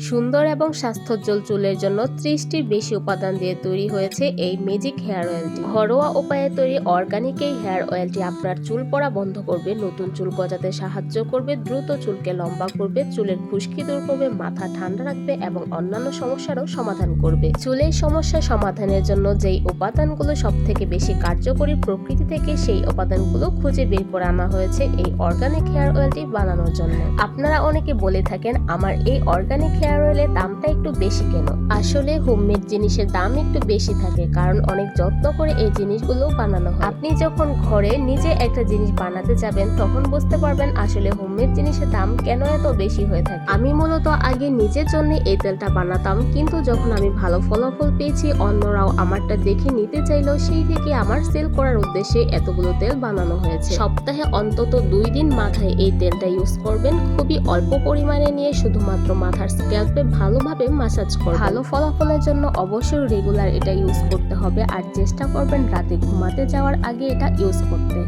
সুন্দর এবং স্বাস্থ্যোজ্জ্বল চুলের জন্য 30টির বেশি উপাদান দিয়ে তৈরি হয়েছে এই ম্যাজিক হেয়ার অয়েলটি। ঘরোয়া উপায়ে তৈরি অর্গানিক এই হেয়ার অয়েলটি আপনার চুল পড়া বন্ধ করবে, নতুন চুল গজাতে সাহায্য করবে, দ্রুত চুলকে লম্বা করবে, চুলের খুশকি দূর করবে, মাথা ঠান্ডা রাখবে এবং অন্যান্য সমস্যারও সমাধান করবে। চুলের সমস্যা সমাধানের জন্য যেই উপাদানগুলো সব থেকে বেশি কার্যকরী, প্রকৃতি থেকে সেই উপাদানগুলো খুঁজে বের করে আনা হয়েছে এই অর্গানিক হেয়ার অয়েলটি বানানোর জন্য। আপনারা অনেকে বলে থাকেন আমার এই অর্গানিক হেয়ার অয়েলের দামটা একটু বেশি কেন? আসলে হোমমেড জিনিসের দাম একটু বেশি থাকে, কারণ অনেক যত্ন করে এই জিনিসগুলো বানানো হয়। আপনি যখন ঘরে নিজে একটা জিনিস বানাতে যাবেন তখন বুঝতে পারবেন আসলে হোমমেড জিনিসের দাম কেন এত বেশি হয়ে থাকে। আমি মূলত আগে নিজের জন্য এই তেলটা বানাতাম, কিন্তু যখন আমি ভালো ফলাফল পেয়েছি, অন্যরাও আমারটা দেখে নিতে চাইলো, সেই থেকে আমার সেল করার উদ্দেশ্যে এতগুলো তেল বানানো হয়েছে। সপ্তাহে অন্তত 2 দিন মাথায় এই তেলটা ইউজ করবেন। খুবই অল্প পরিমাণে নিয়ে শুধুমাত্র মাথার স্ক্যাল্পে ভালোভাবে মাসাজ করবেন। ভালো ফলাফলের জন্য অবশ্যই রেগুলার এটা ইউজ করতে হবে, আর চেষ্টা করবেন রাতে ঘুমাতে যাওয়ার আগে এটা ইউজ করতে।